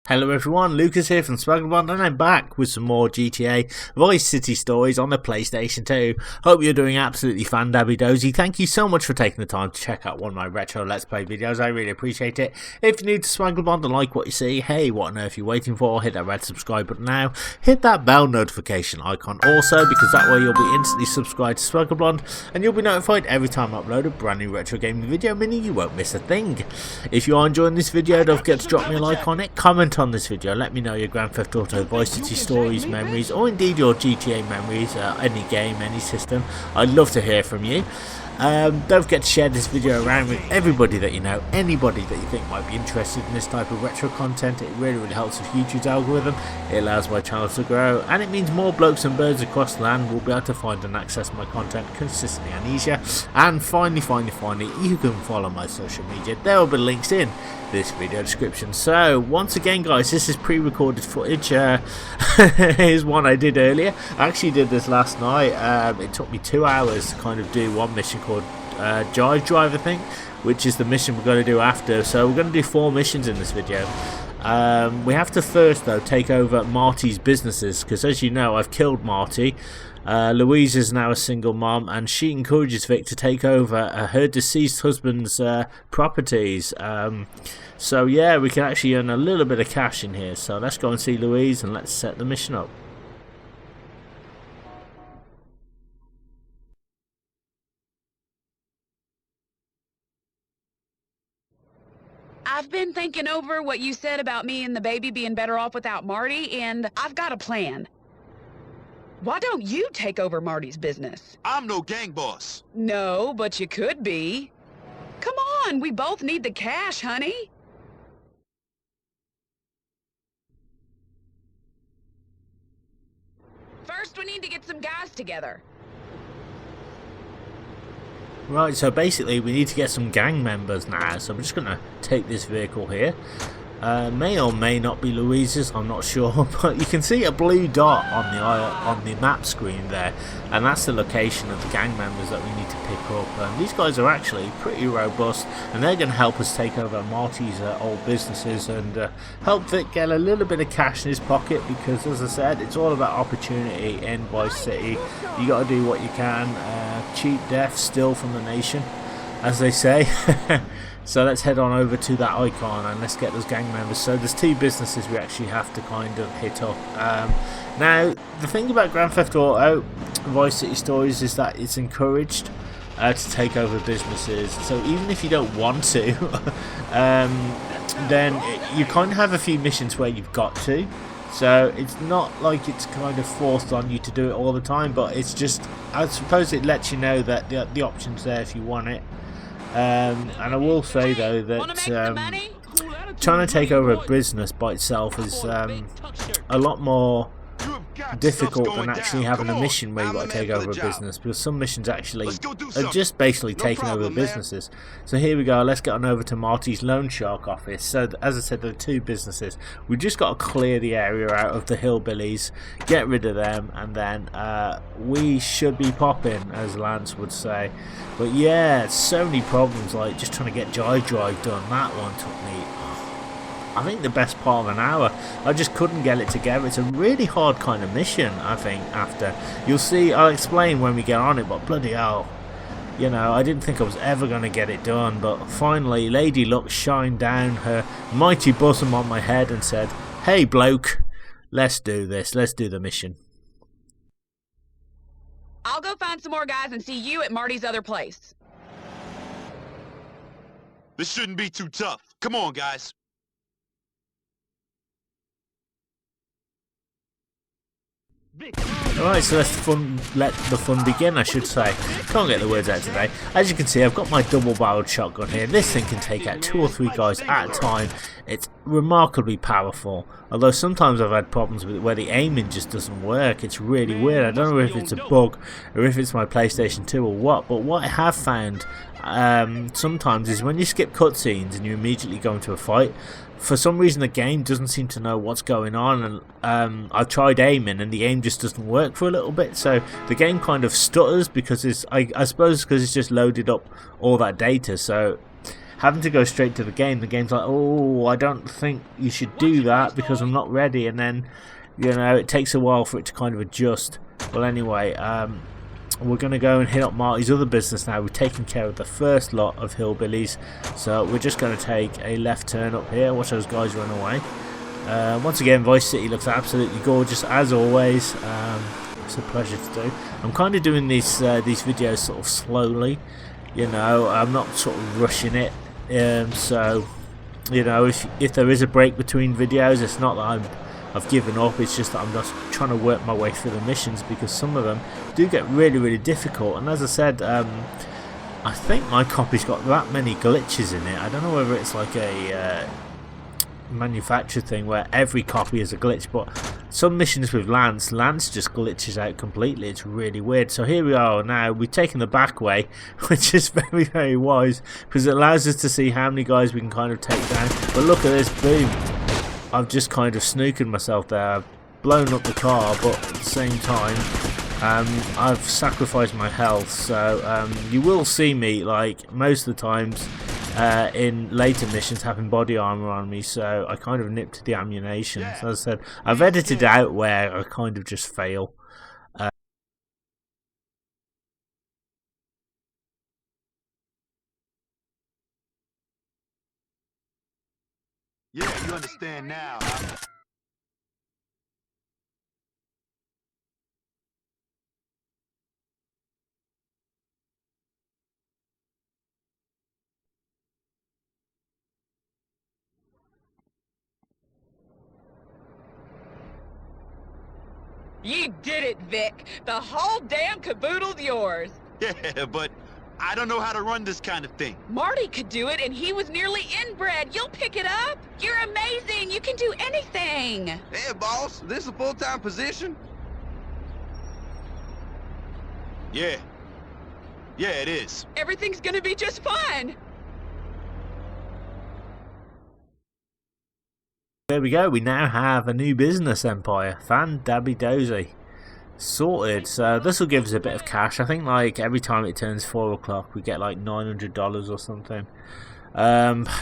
Hello everyone, Lucas here from Smugglerbond, and I'm back with some more GTA Vice City stories on the PlayStation 2. Hope you're doing absolutely fan-dabby-dozy. Thank you so much for taking the time to check out one of my retro Let's Play videos. I really appreciate it. If you're new to Smugglerbond and like what you see, hey, what on earth are you waiting for? Hit that red subscribe button now. Hit that bell notification icon also, because that way you'll be instantly subscribed to Smugglerbond and you'll be notified every time I upload a brand new retro gaming video, meaning you won't miss a thing. If you are enjoying this video, don't forget to drop me a like on it, comment on this video, let me know your Grand Theft Auto Vice City stories, memories, or indeed your GTA memories, any game, any system. I'd love to hear from you. Don't forget to share this video around with everybody that you know, anybody that you think might be interested in this type of retro content. It really helps with YouTube's algorithm, it allows my channel to grow, and it means more blokes and birds across the land will be able to find and access my content consistently and easier. And finally, you can follow my social media. There will be links in this video description. So once again guys, this is pre-recorded footage. Here's one I did earlier. I actually did this last night. It took me 2 hours to kind of do one mission called Jive Drive, I think, which is the mission we're going to do after. So we're going to do 4 missions in this video. We have to first though take over Marty's businesses, because as you know, I've killed Marty. Louise is now a single mom, and she encourages Vic to take over her deceased husband's properties. So yeah, we can actually earn a little bit of cash in here. So let's go and see Louise and let's set the mission up. I've been thinking over what you said about me and the baby being better off without Marty, and I've got a plan. Why don't you take over Marty's business? I'm no gang boss. No, but you could be. Come on, we both need the cash, honey. First, we need to get some guys together. Right, so basically we need to get some gang members now, so I'm just going to take this vehicle here. May or may not be Louise's, I'm not sure, but you can see a blue dot on the map screen there, and that's the location of the gang members that we need to pick up. And these guys are actually pretty robust, and they're going to help us take over Marty's old businesses and help Vic get a little bit of cash in his pocket, because as I said, it's all about opportunity in Vice City. You got to do what you can. Cheap death, steal from the nation, as they say. So let's head on over to that icon and let's get those gang members. So there's 2 businesses we actually have to kind of hit up. Now, the thing about Grand Theft Auto Vice City Stories is that it's encouraged to take over businesses. So even if you don't want to, then you kind of have a few missions where you've got to. So it's not like it's kind of forced on you to do it all the time, but it's just, I suppose it lets you know that the option's there if you want it. And I will say though that trying to take over a business by itself is a lot more difficult than actually having a mission where you've got to take over a business, because some missions actually are just basically taking over businesses. So here we go, let's get on over to Marty's Loan Shark office. So as I said, there are 2 businesses. We just got to clear the area out of the hillbillies, get rid of them, and then we should be popping, as Lance would say. But yeah, so many problems, like just trying to get Jive Drive done. That one took me, I think, the best part of an hour. I just couldn't get it together. It's a really hard kind of mission, I think, after. You'll see, I'll explain when we get on it, but bloody hell. You know, I didn't think I was ever going to get it done, but finally, Lady Luck shined down her mighty bosom on my head and said, "Hey bloke, let's do this, let's do the mission." I'll go find some more guys and see you at Marty's other place. This shouldn't be too tough. Come on, guys. Alright, so let the fun begin, I should say. Can't get the words out today. As you can see, I've got my double-barreled shotgun here. This thing can take out 2 or 3 guys at a time. It's remarkably powerful. Although sometimes I've had problems with it where the aiming just doesn't work. It's really weird. I don't know if it's a bug or if it's my PlayStation 2 or what. But what I have found sometimes is when you skip cutscenes and you immediately go into a fight, for some reason the game doesn't seem to know what's going on, and I've tried aiming and the aim just doesn't work for a little bit, so the game kind of stutters because I suppose because it's just loaded up all that data. So having to go straight to the game's like, oh, I don't think you should do that because I'm not ready, and then, you know, it takes a while for it to kind of adjust. Well, anyway, we're going to go and hit up Marty's other business now. We've taken care of the first lot of hillbillies, so we're just going to take a left turn up here. Watch those guys run away. Once again, Vice City looks absolutely gorgeous as always. It's a pleasure to do. I'm kind of doing these videos sort of slowly, you know. I'm not sort of rushing it. So, you know, if there is a break between videos, it's not that I've given up. It's just that I'm just trying to work my way through the missions, because some of them do get really, really difficult. And as I said, I think my copy's got that many glitches in it. I don't know whether it's like a manufactured thing where every copy is a glitch, but some missions with Lance just glitches out completely. It's really weird. So here we are now. We've taken the back way, which is very, very wise, because it allows us to see how many guys we can kind of take down. But look at this, boom. I've just kind of snookered myself there. I've blown up the car, but at the same time I've sacrificed my health. So you will see me, like most of the times in later missions, having body armor on me, so I kind of nipped the ammunition. So as I said, I've edited out where I kind of just fail. Yeah, you understand now, huh? You did it, Vic. The whole damn caboodle's yours. Yeah, but I don't know how to run this kind of thing. Marty could do it, and he was nearly inbred. You'll pick it up. You're amazing. You can do anything. Hey, boss, this is a full-time position? Yeah. Yeah, it is. Everything's gonna be just fine. There we go. We now have a new business empire. Fan-dabby-dozy. Sorted. So this will give us a bit of cash. I think like every time it turns 4 o'clock we get like $900 or something.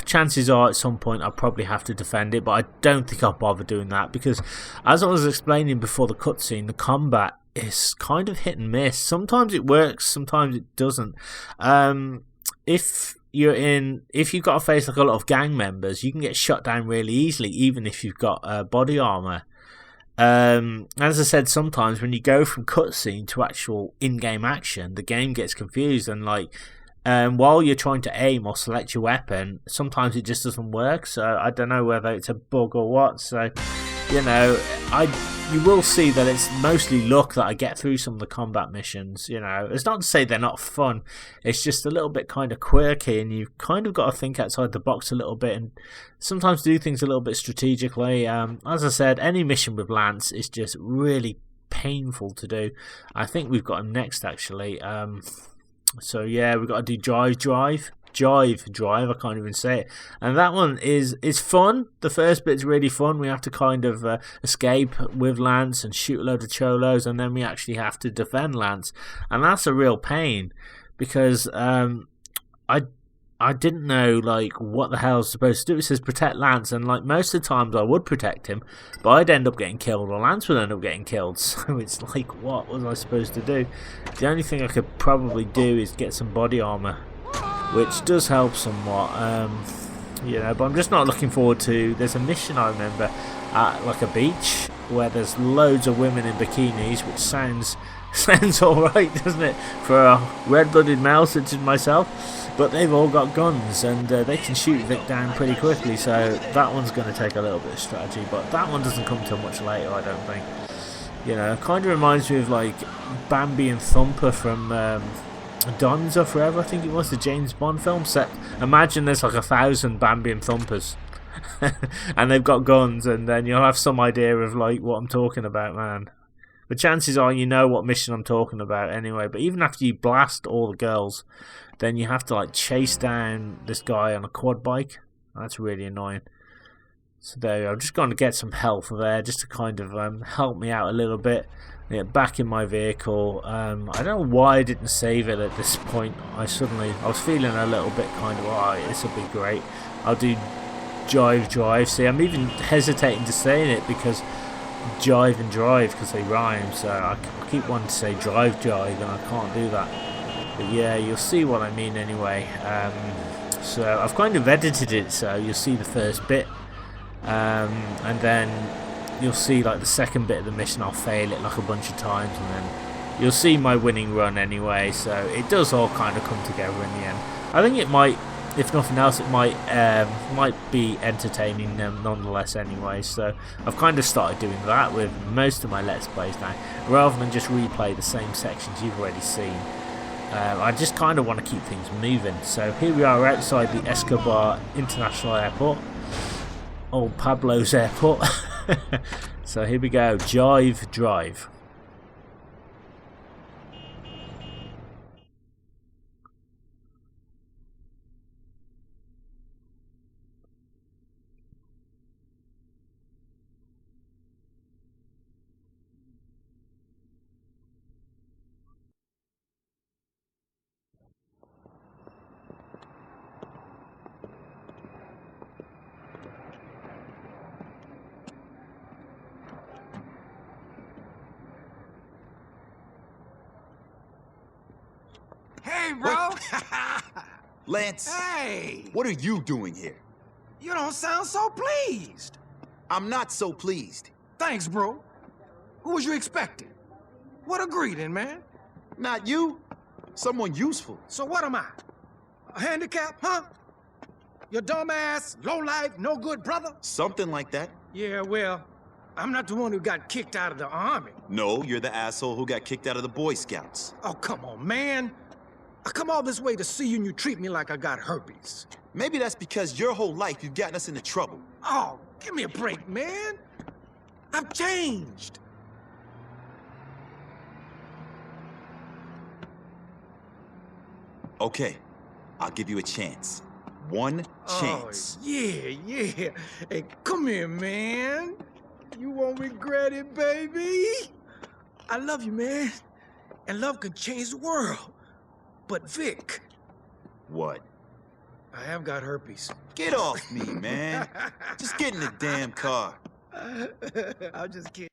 Chances are at some point I'll probably have to defend it, but I don't think I'll bother doing that, because as I was explaining before the cutscene, the combat is kind of hit and miss. Sometimes it works, sometimes it doesn't. If you've got to face like a lot of gang members, you can get shot down really easily, even if you've got body armor. As I said, sometimes when you go from cutscene to actual in-game action, the game gets confused, and like while you're trying to aim or select your weapon, sometimes it just doesn't work. So I don't know whether it's a bug or what. So, you know, you will see that it's mostly luck that I get through some of the combat missions. You know, it's not to say they're not fun. It's just a little bit kind of quirky, and you've kind of got to think outside the box a little bit, and sometimes do things a little bit strategically. As I said, any mission with Lance is just really painful to do. I think we've got him next, actually. So yeah, we've got to do jive. I can't even say it. And that one is fun. The first bit's really fun. We have to kind of escape with Lance and shoot a load of cholos, and then we actually have to defend Lance, and that's a real pain, because I didn't know like what the hell I was supposed to do. It says protect Lance, and like most of the times I would protect him, but I'd end up getting killed, or Lance would end up getting killed. So it's like, what was I supposed to do? The only thing I could probably do is get some body armor, which does help somewhat. You know, but I'm just not looking forward to. There's a mission I remember at like a beach where there's loads of women in bikinis, which sounds alright, doesn't it, for a red-blooded male such as myself? But they've all got guns, and they can shoot Vic down pretty quickly, so that one's going to take a little bit of strategy, but that one doesn't come till much later, I don't think. You know, it kind of reminds me of like Bambi and Thumper from Don's or Forever, I think it was, the James Bond film set. Imagine there's like 1,000 Bambi and Thumpers and they've got guns, and then you'll have some idea of like what I'm talking about, man. But chances are you know what mission I'm talking about anyway. But even after you blast all the girls, then you have to like chase down this guy on a quad bike. That's really annoying. So there, I'm just going to get some help there, just to kind of help me out a little bit. Get back in my vehicle. I don't know why I didn't save it at this point. I was feeling a little bit kind of, alright, this will be great. I'll do drive. See, I'm even hesitating to say it because jive and drive, because they rhyme. So I keep wanting to say drive, and I can't do that. But yeah, you'll see what I mean anyway. So I've kind of edited it so you'll see the first bit, and then you'll see like the second bit of the mission. I'll fail it like a bunch of times, and then you'll see my winning run anyway. So it does all kind of come together in the end. I think it might, if nothing else, it might be entertaining nonetheless anyway. So I've kind of started doing that with most of my Let's Plays now, rather than just replay the same sections you've already seen. I just kind of want to keep things moving. So here we are outside the Escobar International Airport, old Pablo's airport. So here we go, jive, drive. Hey, bro! Lance, Hey! what are you doing here? You don't sound so pleased. I'm not so pleased. Thanks, bro. Who was you expecting? What a greeting, man. Not you. Someone useful. So what am I? A handicap, huh? Your dumbass, low-life, no-good brother? Something like that. Yeah, well, I'm not the one who got kicked out of the army. No, you're the asshole who got kicked out of the Boy Scouts. Oh, come on, man. I come all this way to see you and you treat me like I got herpes. Maybe that's because your whole life you've gotten us into trouble. Oh, give me a break, man. I've changed. Okay, I'll give you a chance. One chance. Oh, yeah. Hey, come here, man. You won't regret it, baby. I love you, man. And love can change the world. But Vic, What? I have got herpes. Get off me, man. Just get in the damn car. I'll just kidding.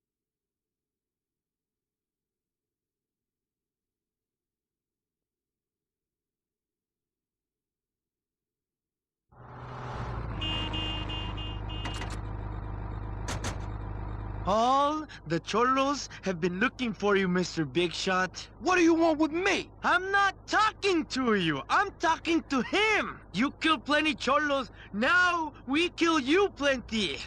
All the cholos have been looking for you, Mr. Big Shot. What do you want with me? I'm not talking to you. I'm talking to him. You kill plenty cholos. Now we kill you plenty.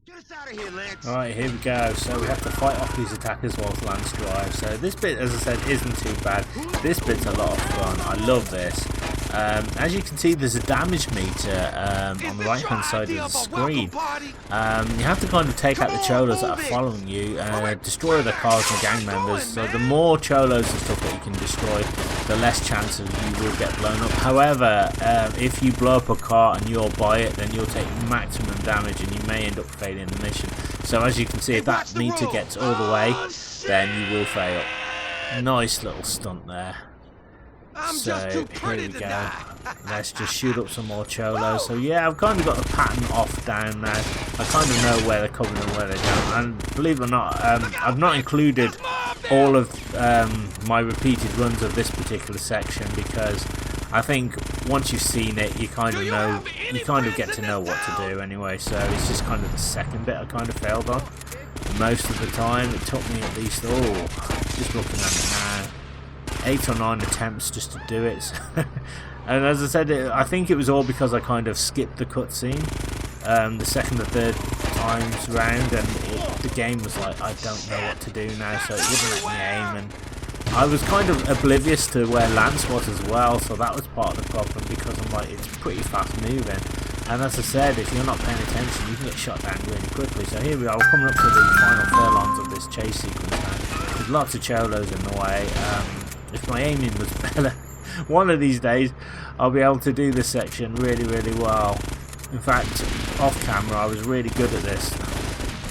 Get us out of here, Lance. Alright, here we go. So we have to fight off these attackers whilst Lance drives. So this bit, as I said, isn't too bad. This bit's a lot of fun. I love this. As you can see, there's a damage meter on the right hand side of the screen. You have to kind of take out the cholos that are following you, destroy the cars and gang members. So the more cholos and stuff that you can destroy, the less chance of you will get blown up. However, if you blow up a car and you're by it, then you'll take maximum damage and you may end up failing the mission. So as you can see, if that meter gets all the way, then you will fail. Nice little stunt there. So here we go. Let's just shoot up some more cholos. So yeah, I've kind of got the pattern off down now. I kind of know where they're coming and where they don't. And believe it or not, I've not included all of my repeated runs of this particular section, because I think once you've seen it, you kind of know, you kind of get to know what to do anyway. So it's just kind of the second bit I kind of failed on. Most of the time, it took me at least, just looking at it now, 8 or 9 attempts just to do it. And as I said, I think it was all because I kind of skipped the cutscene the second or third times round, and the game was like, I don't know what to do now, so it wouldn't let me aim, and I was kind of oblivious to where Lance was as well, so that was part of the problem, because I'm like, it's pretty fast moving, and as I said, if you're not paying attention, you can get shot down really quickly. So here we are, we're coming up to the final furlongs of this chase sequence now. There's lots of cholos in the way. If my aiming was one of these days I'll be able to do this section really, really well. In fact, off camera I was really good at this.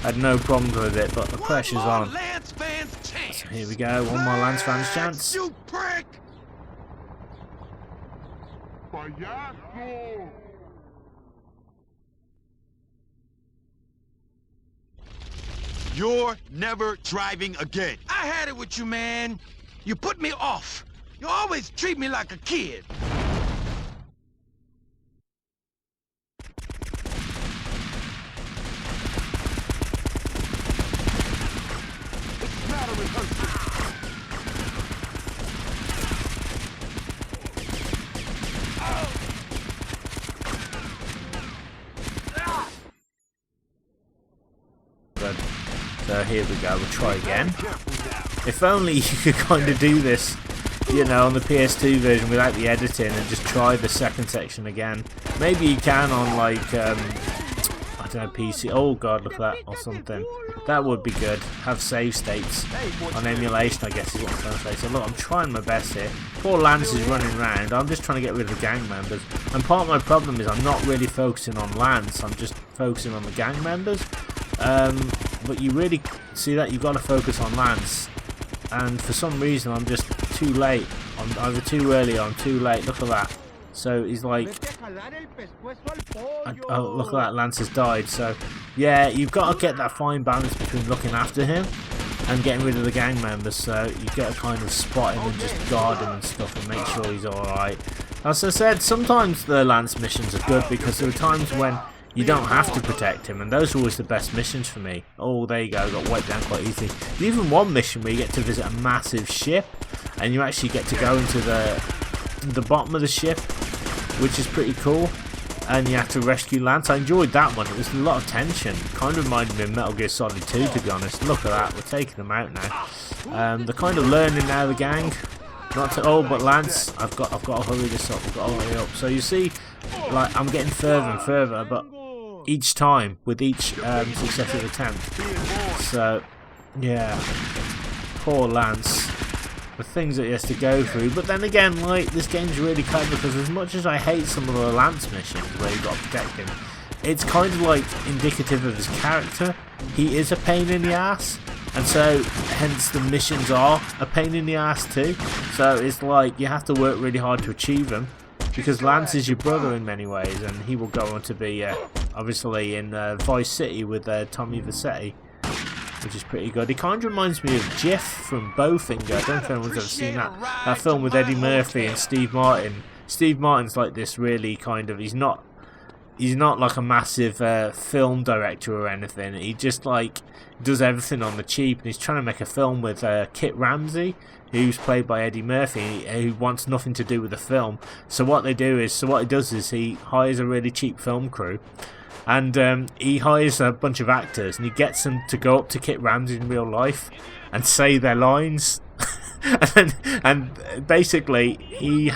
I had no problems with it, but the pressure's on. So here we go, one more Lance Vance chance. You prick! You're never driving again. I had it with you, man. You put me off. You always treat me like a kid. It's not a rehearsal. Good. So here we go, we'll try again. If only you could kind of do this, you know, on the PS2 version without the editing and just try the second section again. Maybe you can on like, I don't know, PC. Oh god, look at that, or something. That would be good. Have save states on emulation, I guess is what I'm trying to say. So look, I'm trying my best here. Poor Lance is running around. I'm just trying to get rid of the gang members. And part of my problem is I'm not really focusing on Lance. I'm just focusing on the gang members. But you really see that you've got to focus on Lance. And for some reason I'm just too late. I'm either too early or I'm too late. Look at that. So he's like, oh look at that, Lance has died. So yeah, you've got to get that fine balance between looking after him and getting rid of the gang members. So you got to kind of spot him and just guard him and stuff and make sure he's alright. As I said, sometimes the Lance missions are good because there are times when you don't have to protect him, and those are always the best missions for me. Oh, there you go, got wiped down quite easily. There's even one mission where you get to visit a massive ship, and you actually get to go into the bottom of the ship, which is pretty cool, and you have to rescue Lance. I enjoyed that one. It was a lot of tension. Kind of reminded me of Metal Gear Solid 2, to be honest. Look at that, we're taking them out now. They're kind of learning now, the gang. Not to, oh, but Lance, I've got to hurry this up. I've got to hurry up. So you see, like, I'm getting further and further, but each time with each successive attempt. So yeah, poor Lance, the things that he has to go through. But then again, like, this game's really clever because as much as I hate some of the Lance missions where you got to protect him, it's kind of like indicative of his character. He is a pain in the ass, and so hence the missions are a pain in the ass too. So it's like you have to work really hard to achieve them. Because Lance is your brother in many ways, and he will go on to be, obviously, in Vice City with Tommy Vercetti, which is pretty good. He kind of reminds me of Jiff from Bowfinger. I don't know if anyone's ever seen that film with Eddie Murphy and Steve Martin. Steve Martin's like this really kind of, he's not like a massive film director or anything. He just like does everything on the cheap, and he's trying to make a film with Kit Ramsey, who's played by Eddie Murphy, who wants nothing to do with the film. So what he does is he hires a really cheap film crew, and he hires a bunch of actors, and he gets them to go up to Kit Ramsey in real life and say their lines. and basically he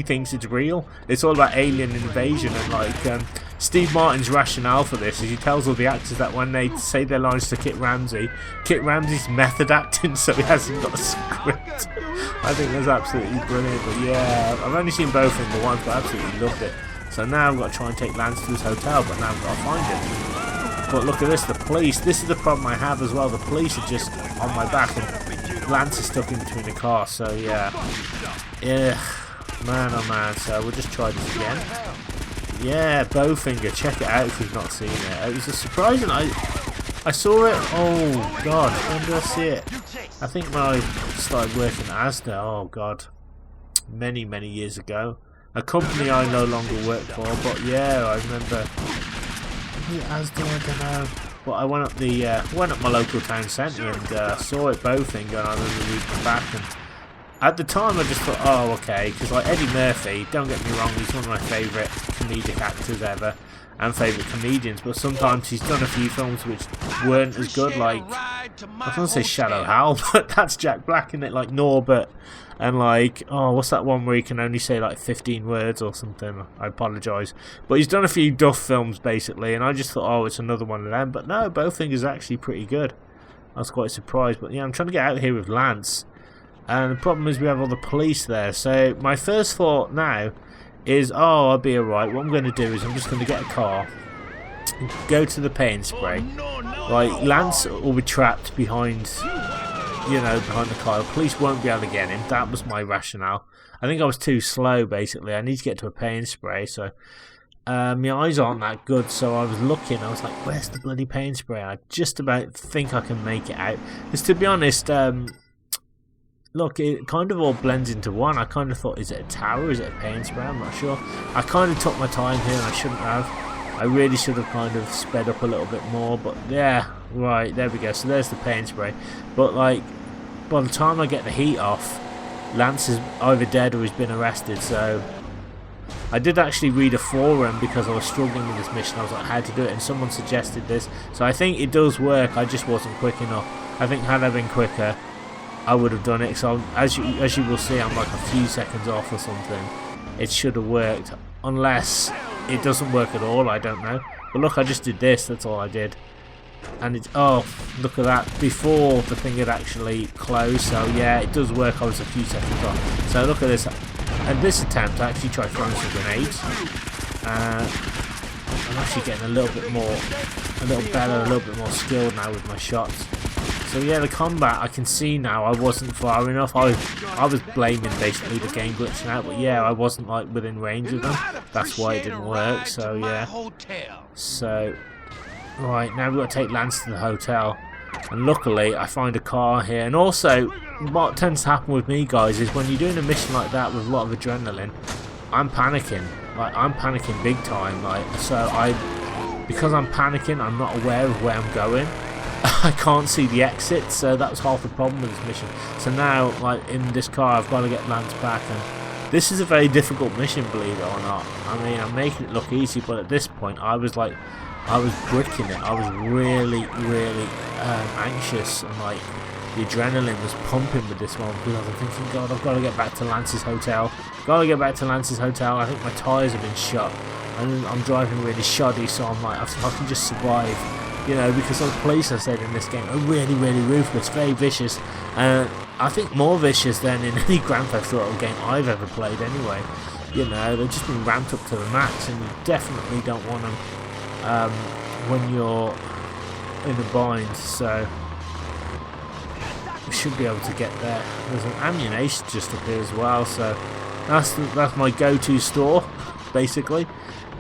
thinks it's real. It's all about alien invasion, and like Steve Martin's rationale for this is he tells all the actors that when they say their lines to Kit Ramsey's method acting, so he hasn't got a script. I think that's absolutely brilliant. But yeah, I've only seen both of them once, but I absolutely loved it. So now I've got to try and take Lance to his hotel, but now I've got to find him. But look at this, the police. This is the problem I have as well. The police are just on my back, and Lance is stuck in between the cars. So yeah, man oh man. So we'll just try this again. Yeah, Bowfinger. Check it out if you've not seen it. It was a surprising. I saw it. Oh god, when did I see it? I think when I started working at Asda. Oh god, many years ago. A company I no longer work for, but yeah, I remember. Asda, I don't know. But I went up my local town centre and saw it Bowfinger, and I remember reading back, and at the time I just thought, oh okay, because like Eddie Murphy, don't get me wrong, he's one of my favourite comedic actors ever, and favourite comedians, but sometimes he's done a few films which weren't as good, like, I was going to say Shallow Hal, but that's Jack Black, isn't it? Like Norbert, and like, oh, what's that one where he can only say like 15 words or something? I apologise. But he's done a few Duff films basically, and I just thought, oh, it's another one of them. But no, Bowfinger's actually pretty good. I was quite surprised. But yeah, I'm trying to get out here with Lance. And the problem is we have all the police there. So my first thought now is, oh, I'll be alright. What I'm going to do is I'm just going to get a car, go to the paint spray. Like, Lance will be trapped behind, you know, behind the car. The police won't be able to get him. That was my rationale. I think I was too slow, basically. I need to get to a paint spray, so my eyes aren't that good, so I was looking. I was like, where's the bloody paint spray? I just about think I can make it out. Because to be honest, look, it kind of all blends into one. I kind of thought, is it a tower? Is it a paint spray? I'm not sure. I kind of took my time here and I shouldn't have. I really should have kind of sped up a little bit more, but yeah, right, there we go. So there's the paint spray. But like, by the time I get the heat off, Lance is either dead or he's been arrested. So I did actually read a forum because I was struggling with this mission. I was like, how to do it, and someone suggested this. So I think it does work. I just wasn't quick enough. I think had I been quicker, I would have done it. So as you will see, I'm like a few seconds off or something. It should have worked, unless it doesn't work at all. I don't know. But look, I just did this. That's all I did. And it's, oh, look at that, before the thing had actually closed. So yeah, it does work. I was a few seconds off. So look at this. And this attempt, I actually tried throwing some grenades. I'm actually getting a little bit better, a little bit more skilled now with my shots. So yeah, the combat, I can see now I wasn't far enough. I was blaming basically the game glitching out, but yeah, I wasn't like within range of them. That's why it didn't work. So yeah. So right, now we've got to take Lance to the hotel. And luckily I find a car here. And also, what tends to happen with me, guys, is when you're doing a mission like that with a lot of adrenaline, I'm panicking. Like, I'm panicking big time. Like, so because I'm panicking, I'm not aware of where I'm going. I can't see the exit, so that's half the problem with this mission. So now, like, in this car, I've got to get Lance back, and this is a very difficult mission, believe it or not. I mean, I'm making it look easy, but at this point, I was bricking it. I was really, really anxious, and like the adrenaline was pumping with this one because I was thinking, God, I've got to get back to Lance's hotel. Got to get back to Lance's hotel. I think my tyres have been shot, and I'm driving really shoddy, so I'm like, if I can just survive, you know, because the police, I said, in this game are really, really ruthless, very vicious, and I think more vicious than in any Grand Theft Auto game I've ever played. Anyway, you know, they've just been ramped up to the max, and you definitely don't want them when you're in a bind. So we should be able to get there. There's an ammunition just up here as well, so that's my go-to store basically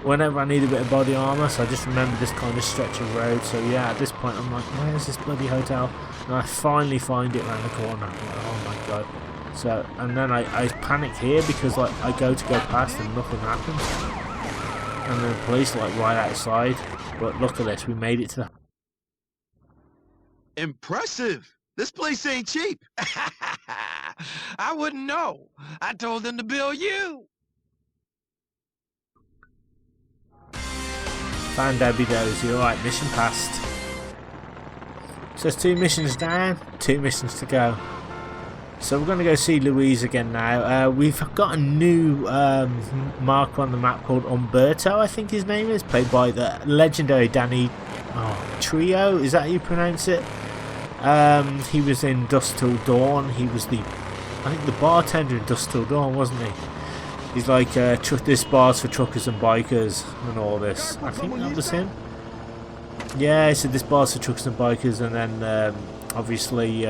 whenever I need a bit of body armor. So I just remember this kind of stretch of road. So yeah, at this point I'm like, where's this bloody hotel? And I finally find it around the corner. I'm like, oh my god. So, and then I panic here because like I go past and nothing happens. And the police are like right outside. But look at this, we made it to the... Impressive! This place ain't cheap. I wouldn't know. I told them to bill you. Found Debbie Dozy. Alright, mission passed. So there's 2 missions down, 2 missions to go. So we're going to go see Louise again now. We've got a new marker on the map called Umberto, I think his name is, played by the legendary Danny Trio. Is that how you pronounce it? He was in Dusk Till Dawn. He was I think the bartender in Dusk Till Dawn, wasn't he? He's like, this bar's for truckers and bikers and all this. I think that was him. Yeah, he said this bar's for truckers and bikers, and then obviously...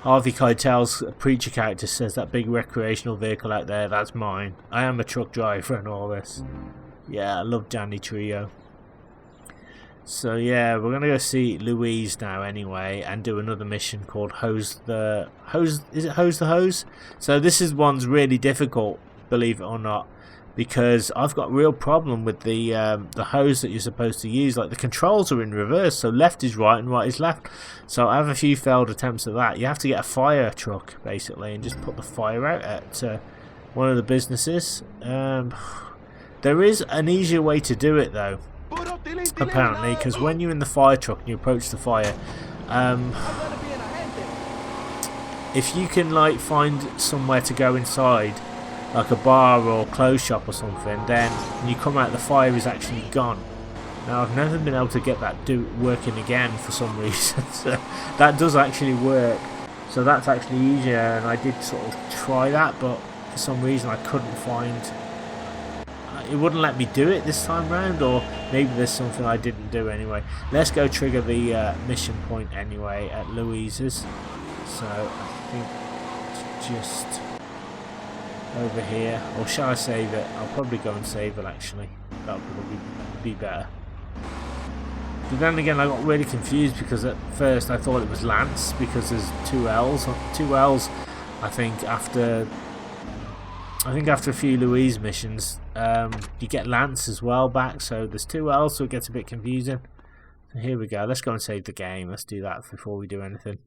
Harvey Keitel's preacher character says that big recreational vehicle out there, that's mine. I am a truck driver and all this. Yeah, I love Danny Trio. So yeah, we're gonna go see Louise now anyway, and do another mission called Hose the Hose? So this one's really difficult, believe it or not, because I've got a real problem with the hose that you're supposed to use. Like, the controls are in reverse, so left is right and right is left. So I have a few failed attempts at that. You have to get a fire truck basically and just put the fire out at one of the businesses. There is an easier way to do it though, apparently, because when you're in the fire truck and you approach the fire, if you can like find somewhere to go inside, like a bar or clothes shop or something, then when you come out, the fire is actually gone. Now, I've never been able to get that working again for some reason. So that does actually work. So that's actually easier, and I did sort of try that, but for some reason I couldn't find... It wouldn't let me do it this time round, or maybe there's something I didn't do anyway. Let's go trigger the mission point anyway at Louise's. So I think it's just over here. Or shall I save it? I'll probably go and save it actually. That'll probably be better. But then again, I got really confused because at first I thought it was Lance because there's two L's. Two L's, I think after a few Louise missions, you get Lance as well back. So there's two L's, so it gets a bit confusing. So here we go. Let's go and save the game. Let's do that before we do anything.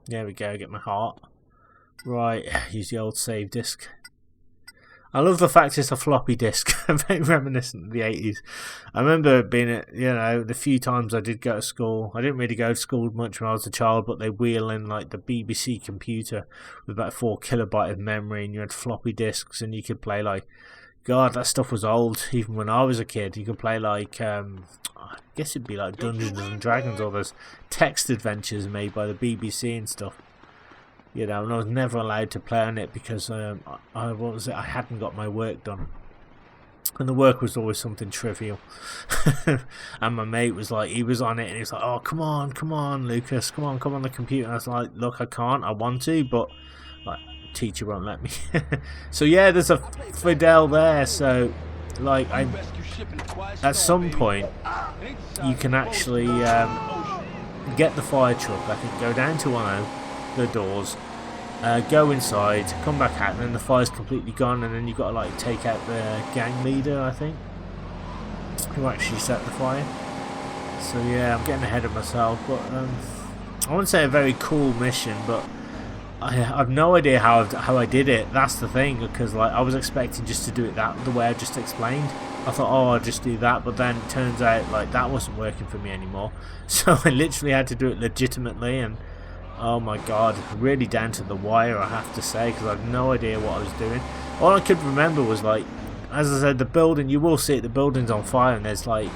There we go. Get my heart. Right. Use the old save disc. I love the fact it's a floppy disk. Very reminiscent of the 80s. I remember being at, you know, the few times I did go to school. I didn't really go to school much when I was a child, but they wheel in like the BBC computer with about 4 kilobyte of memory, and you had floppy disks, and you could play like, God, that stuff was old. Even when I was a kid, you could play like, I guess it'd be like Dungeons and Dragons, or those text adventures made by the BBC and stuff. You know, and I was never allowed to play on it because I hadn't got my work done, and the work was always something trivial. And my mate was like, he was on it, and he was like, "Oh, come on, Lucas, come on the computer." And I was like, "Look, I can't. I want to, but like, teacher won't let me." So yeah, there's a Fidel there. So like, at some point, you can actually get the fire truck. I can go down to one of the doors, go inside, come back out, and then the fire's completely gone, and then you've got to like take out the gang leader, I think, who actually set the fire. So yeah, I'm getting ahead of myself, but I wouldn't say a very cool mission, but I've no idea how I did it. That's the thing, because like I was expecting just to do it the way I just explained. I thought, oh, I'll just do that, but then it turns out like that wasn't working for me anymore. So I literally had to do it legitimately, and oh my God, really down to the wire, I have to say, because I have no idea what I was doing. All I could remember was, like, as I said, the building, you will see it, the building's on fire, and there's like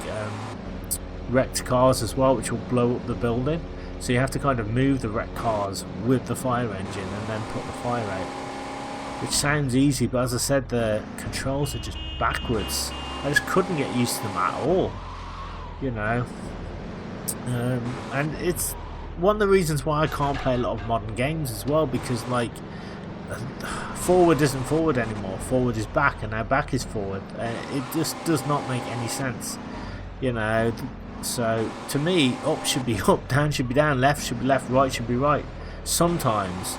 wrecked cars as well, which will blow up the building. So you have to kind of move the wrecked cars with the fire engine and then put the fire out. Which sounds easy, but as I said, the controls are just backwards. I just couldn't get used to them at all, you know. And it's one of the reasons why I can't play a lot of modern games as well, because like forward isn't forward anymore, forward is back, and now back is forward. It just does not make any sense, you know. So to me, up should be up, down should be down, left should be left, right should be right sometimes,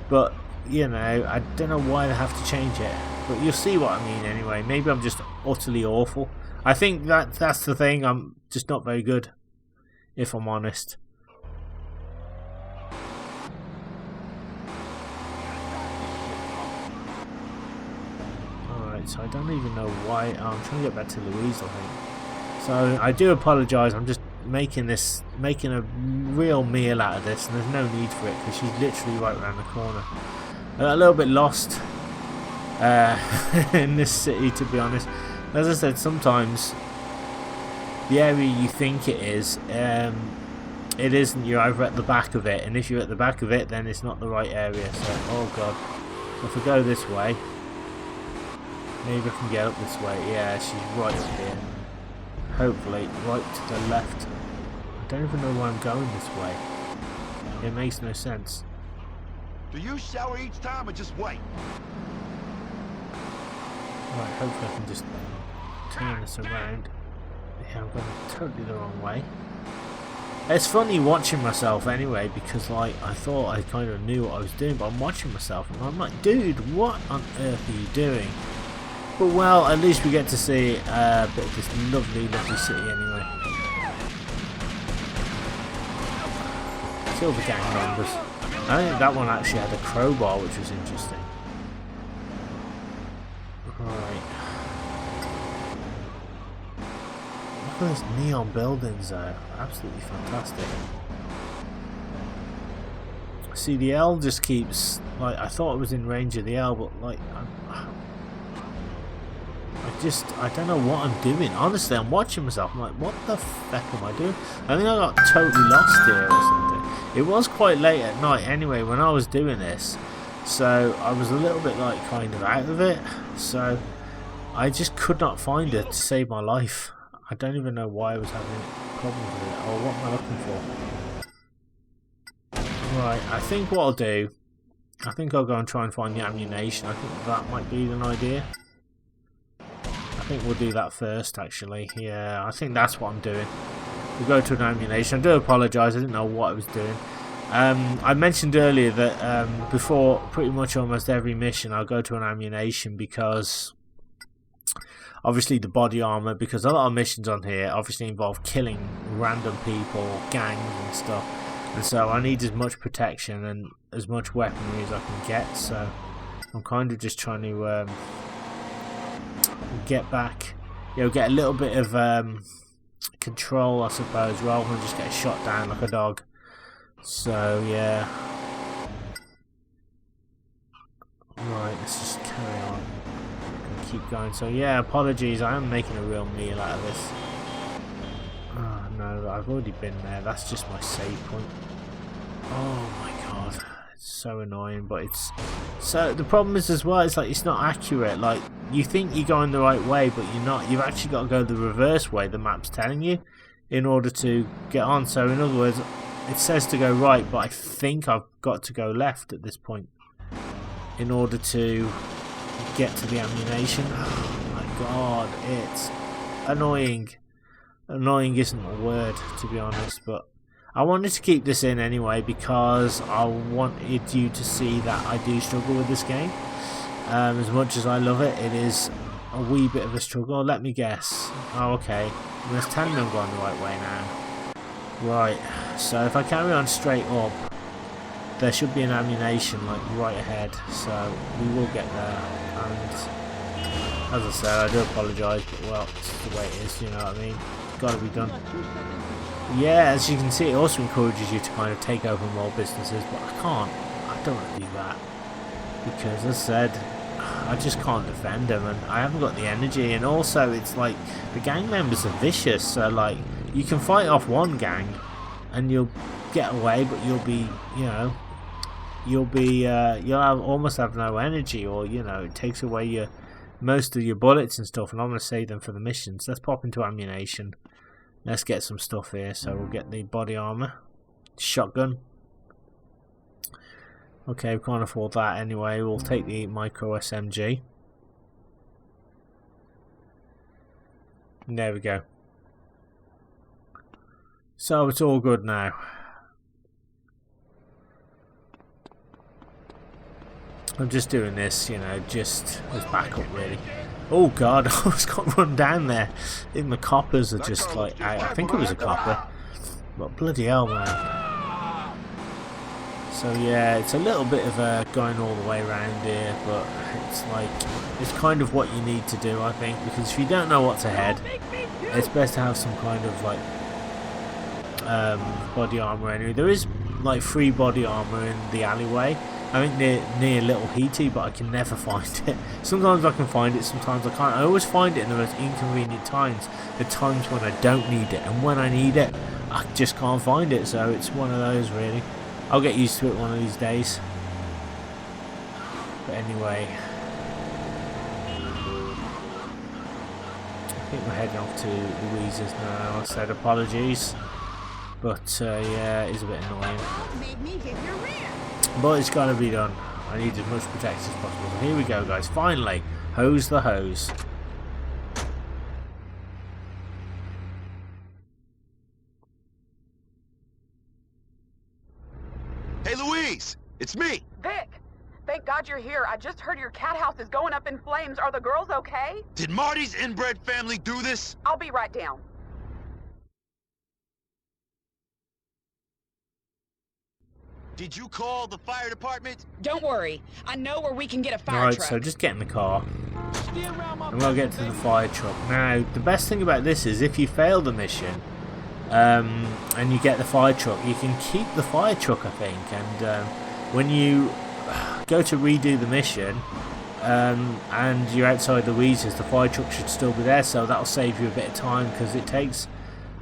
but you know, I don't know why they have to change it, but you'll see what I mean anyway. Maybe I'm just utterly awful. I think that's the thing, I'm just not very good, if I'm honest. So I don't even know why. I'm trying to get back to Louise, I think. So I do apologise. I'm just making a real meal out of this, and there's no need for it because she's literally right around the corner. A little bit lost in this city, to be honest. As I said, sometimes the area you think it is, it isn't. You're either at the back of it, and if you're at the back of it, then it's not the right area. So, oh god, so if we go this way. Maybe I can get up this way. Yeah, she's right up here. Hopefully, right to the left. I don't even know why I'm going this way. It makes no sense. Do you shower each time or just wait? Right, hopefully I can just turn this around. Yeah, I'm going totally the wrong way. It's funny watching myself anyway, because like I thought I kind of knew what I was doing, but I'm watching myself and I'm like, dude, what on earth are you doing? But well, at least we get to see a bit of this lovely, lovely city anyway. Kill the gang members. I think that one actually had a crowbar, which was interesting. Right. Look at those neon buildings though. Absolutely fantastic. See, the L just keeps, like, I thought I was in range of the L, but like, I don't know what I'm doing. Honestly, I'm watching myself. I'm like, what the feck am I doing? I think I got totally lost here or something. It was quite late at night anyway when I was doing this. So I was a little bit like kind of out of it. So I just could not find it to save my life. I don't even know why I was having problems with it. Or what am I looking for? Right, I think what I'll do, I think I'll go and try and find the ammunition. I think that might be an idea. I think we'll do that first, actually. Yeah, I think that's what I'm doing. We'll go to an ammunition. I do apologise, I didn't know what I was doing. I mentioned earlier that before pretty much almost every mission I'll go to an ammunition because obviously the body armour, because a lot of missions on here obviously involve killing random people, gangs and stuff. And so I need as much protection and as much weaponry as I can get, so I'm kind of just trying to get back, get a little bit of control, I suppose, rather than just get shot down like a dog. So yeah, right, let's just carry on and keep going. So yeah, apologies, I am making a real meal out of this. Oh no, I've already been there. That's just my save point. Oh my god, it's so annoying. But it's so the problem is as well, it's like it's not accurate. Like you think you're going the right way, but you're not. You've actually got to go the reverse way the map's telling you in order to get on. So in other words, it says to go right, but I think I've got to go left at this point in order to get to the ammunition. Oh my god, it's annoying. Annoying isn't a word, to be honest, but I wanted to keep this in anyway because I wanted you to see that I do struggle with this game. As much as I love it, it is a wee bit of a struggle. Let me guess. Oh, okay. Let's tell me I'm going the right way now. Right, so if I carry on straight up, there should be an ammunition like right ahead, so we will get there. And as I said, I do apologise, but well, it's the way it is, you know what I mean? It's got to be done. Yeah, as you can see, it also encourages you to kind of take over more businesses, but I don't want to do that because, as I said, I just can't defend them, and I haven't got the energy. And also, it's like the gang members are vicious, so like you can fight off one gang and you'll get away, but you'll be, you'll almost have no energy, or it takes away most of your bullets and stuff. And I'm going to save them for the missions. Let's pop into ammunition. Let's get some stuff here. So we'll get the body armor, shotgun. Okay, we can't afford that anyway. We'll take the micro SMG. There we go. So it's all good now. I'm just doing this, just as backup really. Oh god, I almost got run down there. Even the coppers are just like out. I think it was a copper. But bloody hell, man. So yeah, it's a little bit of going all the way around here, but it's kind of what you need to do, I think, because if you don't know what's ahead, it's best to have some kind of like body armor anyway. There is like free body armor in the alleyway, I think near Little Heaty, but I can never find it. Sometimes I can find it, sometimes I can't. I always find it in the most inconvenient times, the times when I don't need it, and when I need it I just can't find it. So it's one of those really. I'll get used to it one of these days. But anyway, I think we're heading off to Louise's now. I said apologies, but yeah, it's a bit annoying. But it's got to be done. I need as much protection as possible. So here we go, guys. Finally, hose the hose. Hey, Louise! It's me! Vic! Thank God you're here. I just heard your cat house is going up in flames. Are the girls okay? Did Marty's inbred family do this? I'll be right down. Did you call the fire department? Don't worry. I know where we can get a fire Right, truck. so just get in the car. I'm going to get to the fire truck. Now, the best thing about this is if you fail the mission, and you get the fire truck, you can keep the fire truck, I think, and when you go to redo the mission, and you're outside Louise's, the fire truck should still be there, so that'll save you a bit of time, because it takes,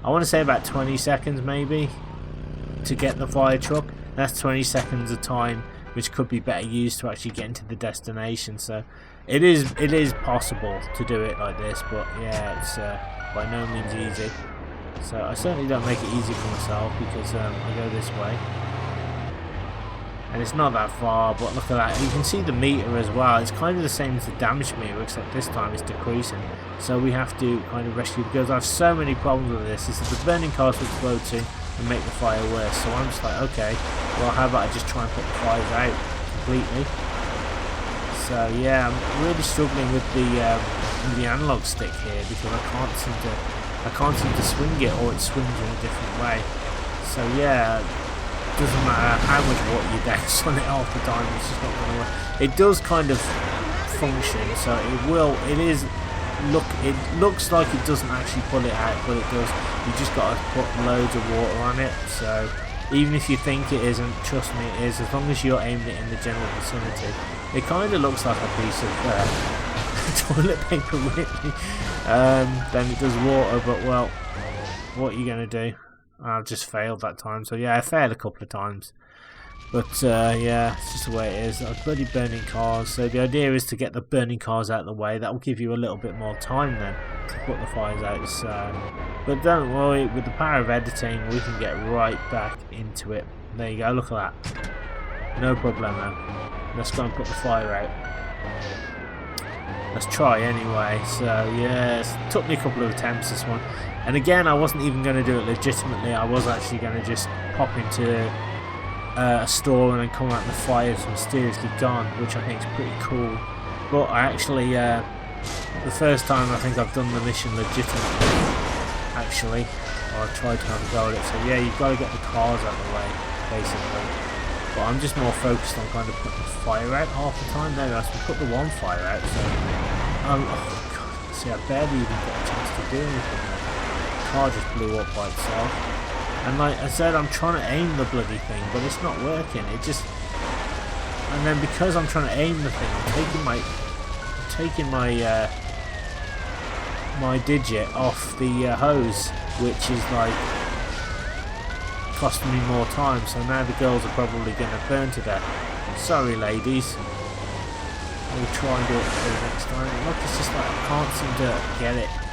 I want to say, about 20 seconds maybe to get the fire truck. That's 20 seconds of time which could be better used to actually get into the destination. So it is possible to do it like this, but yeah, it's by no means easy. So I certainly don't make it easy for myself, because I go this way. And it's not that far, but look at that. You can see the meter as well. It's kind of the same as the damage meter, except this time it's decreasing. So we have to kind of rescue the girls. I have so many problems with this. This is the burning cars will explode too and make the fire worse. So I'm just like, okay, well, how about I just try and put the fires out completely? So yeah, I'm really struggling with the analog stick here, because I can't seem to swing it, or it swings in a different way. So yeah. Doesn't matter how much water you douse on it half the time, it's just not going to work. It does kind of function, so it looks like it doesn't actually pull it out, but it does. You just got to put loads of water on it, so even if you think it isn't, trust me, it is. As long as you're aiming it in the general vicinity, it kind of looks like a piece of toilet paper really. Then it does water, but well, what are you going to do? I've just failed that time, so yeah, I failed a couple of times, but yeah, it's just the way it is. I've bloody burning cars, so the idea is to get the burning cars out of the way. That will give you a little bit more time then to put the fires out, so, but don't worry, with the power of editing we can get right back into it. There you go, look at that, no problemo. Let's go and put the fire out. Let's try anyway. So yes, it took me a couple of attempts this one, and again I wasn't even going to do it legitimately. I was actually going to just pop into a store and then come out and the fire's mysteriously gone, which I think is pretty cool. But I actually the first time I think I've done the mission legitimately, actually, or I tried to have a go at it. So yeah, you've got to get the cars out of the way basically. But I'm just more focused on kind of putting the fire out half the time. There, I can put the one fire out. So, oh god, see, I barely even got a chance to do anything there. The car just blew up by itself. And like I said, I'm trying to aim the bloody thing, but it's not working. It just, and then because I'm trying to aim the thing, I'm taking my my digit off the hose, which is like costing me more time, so now the girls are probably going to burn to death. Sorry ladies, we'll try and do it for the next time. Look, it's just like I can't seem to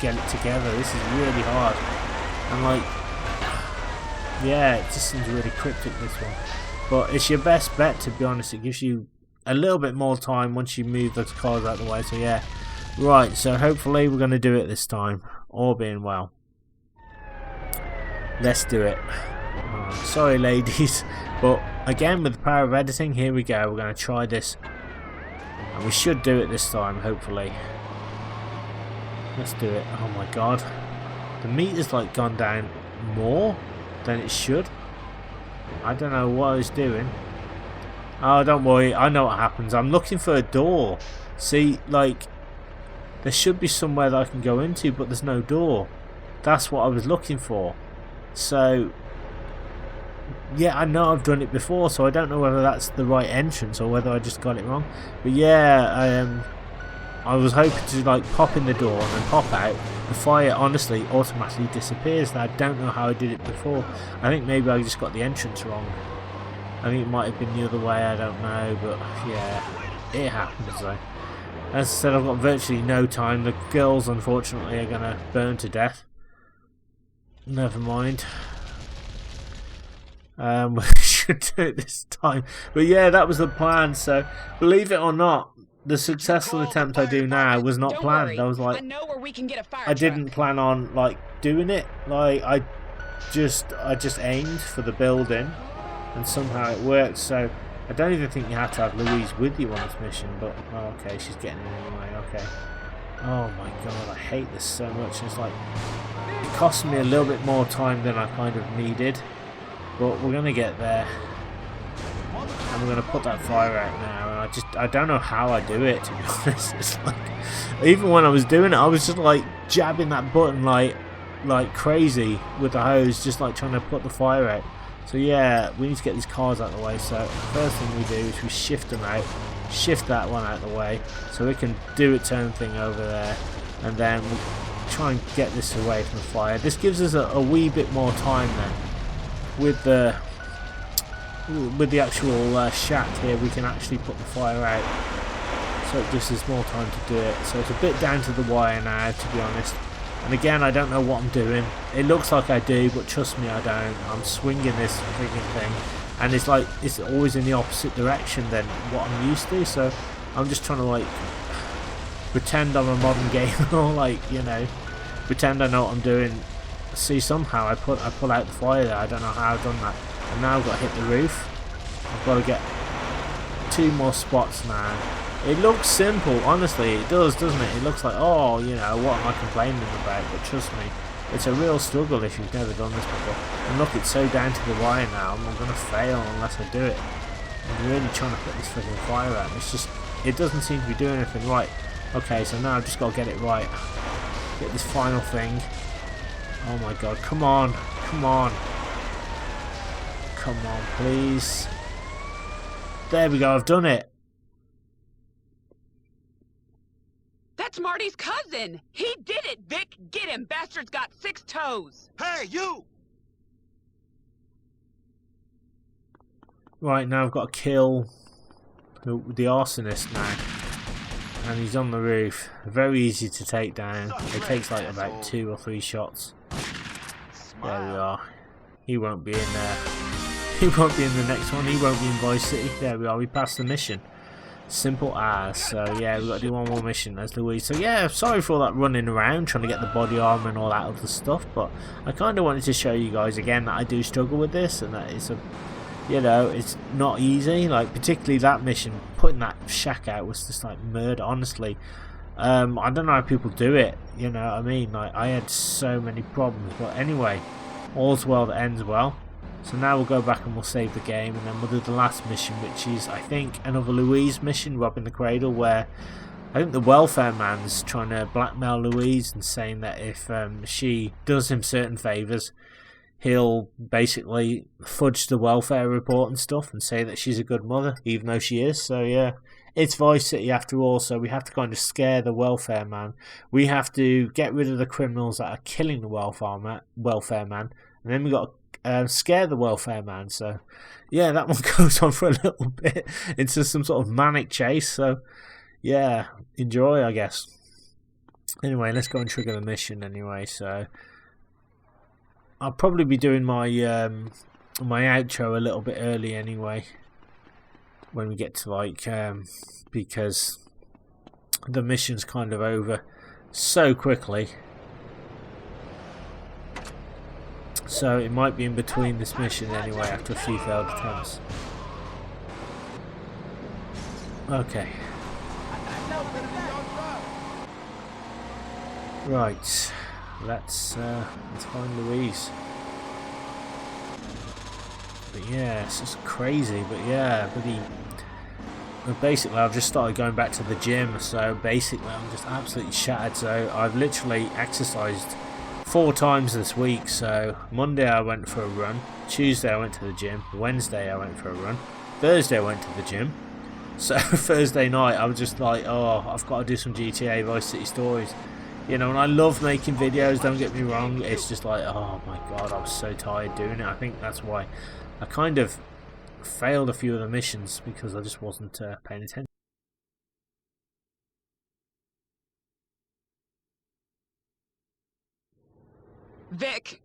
get it together. This is really hard, and like, yeah, it just seems really cryptic, this one, but it's your best bet, to be honest. It gives you a little bit more time once you move those cars out of the way. So yeah, right, so hopefully we're going to do it this time, all being well. Let's do it. Sorry ladies, but again, with the power of editing, here we go. We're going to try this, and we should do it this time, hopefully. Let's do it. Oh my god, the meter's like gone down more than it should. I don't know what I was doing. Oh, don't worry, I know what happens. I'm looking for a door. See, like, there should be somewhere that I can go into, but there's no door. That's what I was looking for. So yeah, I know I've done it before, so I don't know whether that's the right entrance or whether I just got it wrong. But yeah, I was hoping to like pop in the door and then pop out. The fire honestly automatically disappears. I don't know how I did it before. I think maybe I just got the entrance wrong. I think it might have been the other way, I don't know, but yeah, it happens though. As I said, I've got virtually no time. The girls unfortunately are going to burn to death. Never mind. We should do it this time. But yeah, that was the plan. So believe it or not, the successful attempt I do now was not planned. I was like, I didn't plan on like doing it. Like I just aimed for the building, and somehow it worked. So I don't even think you have to have Louise with you on this mission. But oh, okay, she's getting in anyway. Okay. Oh my god, I hate this so much. It's like it cost me a little bit more time than I kind of needed. But we're going to get there, and we're going to put that fire out now, and I don't know how I do it, to be honest. It's like, even when I was doing it, I was just like jabbing that button like crazy with the hose, just like trying to put the fire out. So yeah, we need to get these cars out of the way. So first thing we do is we shift them out, shift that one out of the way, so we can do its own thing over there, and then we try and get this away from the fire. This gives us a wee bit more time then. With the actual shack here, we can actually put the fire out, so it gives us more time to do it. So it's a bit down to the wire now, to be honest. And again, I don't know what I'm doing. It looks like I do, but trust me, I don't. I'm swinging this freaking thing, and it's like it's always in the opposite direction than what I'm used to. So I'm just trying to like pretend I'm a modern gamer, or like, you know, pretend I know what I'm doing. See, somehow I pull out the fire there. I don't know how I've done that. And now I've got to hit the roof. I've got to get 2 more spots now. It looks simple, honestly, it does, doesn't it? It looks like, oh, you know, what am I complaining about? But trust me, it's a real struggle if you've never done this before. And look, it's so down to the wire now, I'm going to fail unless I do it. I'm really trying to put this freaking fire out. It's just, it doesn't seem to be doing anything right. Okay, so now I've just got to get it right. Get this final thing. Oh my god, come on, come on. Come on, please. There we go, I've done it. That's Marty's cousin. He did it, Vic. Get him. Bastard's got 6 toes. Hey, you! Right, now I've got to kill the arsonist now. And he's on the roof. Very easy to take down. It takes like about 2 or 3 shots. There we are. He won't be in there. He won't be in the next one. He won't be in Vice City. There we are. We passed the mission. Simple as. So yeah, we've got to do one more mission as Louise. So yeah, sorry for all that running around trying to get the body armor and all that other stuff, but I kind of wanted to show you guys again that I do struggle with this, and that it's a, you know, it's not easy. Like particularly that mission, putting that shack out was just like murder, honestly. I don't know how people do it, you know what I mean? Like I had so many problems, but anyway, all's well that ends well. So now we'll go back and we'll save the game, and then we'll do the last mission, which is, I think, another Louise mission, robbing the cradle, where I think the welfare man's trying to blackmail Louise and saying that if she does him certain favours, he'll basically fudge the welfare report and stuff and say that she's a good mother, even though she is. So yeah, it's Vice City after all, so we have to kind of scare the welfare man. We have to get rid of the criminals that are killing the welfare man, and then we got to scare the welfare man. So yeah, that one goes on for a little bit. It's just some sort of manic chase, so yeah, enjoy, I guess. Anyway, let's go and trigger the mission anyway. So I'll probably be doing my my outro a little bit early anyway, when we get to like because the mission's kind of over so quickly. So it might be in between this mission anyway, after a few failed attempts. Okay. Right. Let's find Louise. But yeah, it's just crazy. But yeah, basically I've just started going back to the gym. So basically I'm just absolutely shattered. So I've literally exercised 4 times this week. So Monday I went for a run, Tuesday I went to the gym, Wednesday I went for a run, Thursday I went to the gym. So Thursday night I was just like, oh, I've got to do some GTA Vice City stories, you know. And I love making videos, don't get me wrong. It's just like, oh my god, I was so tired doing it. I think that's why I kind of failed a few of the missions, because I just wasn't paying attention. Vic,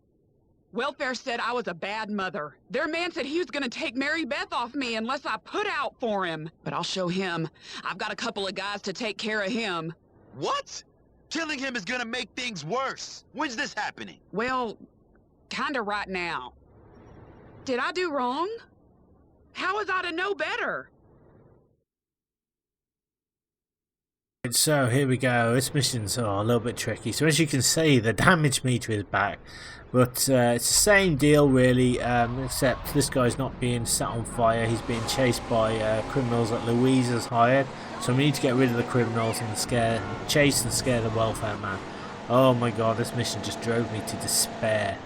welfare said I was a bad mother. Their man said he was gonna take Mary Beth off me unless I put out for him. But I'll show him. I've got a couple of guys to take care of him. What? Killing him is gonna make things worse. When's this happening? Well, kinda right now. Did I do wrong? How was I to know better? So here we go. This mission's a little bit tricky. So as you can see, the damage meter is back, but it's the same deal really, except this guy's not being set on fire. He's being chased by criminals that Louise has hired. So we need to get rid of the criminals and chase and scare the welfare man. Oh my god, this mission just drove me to despair.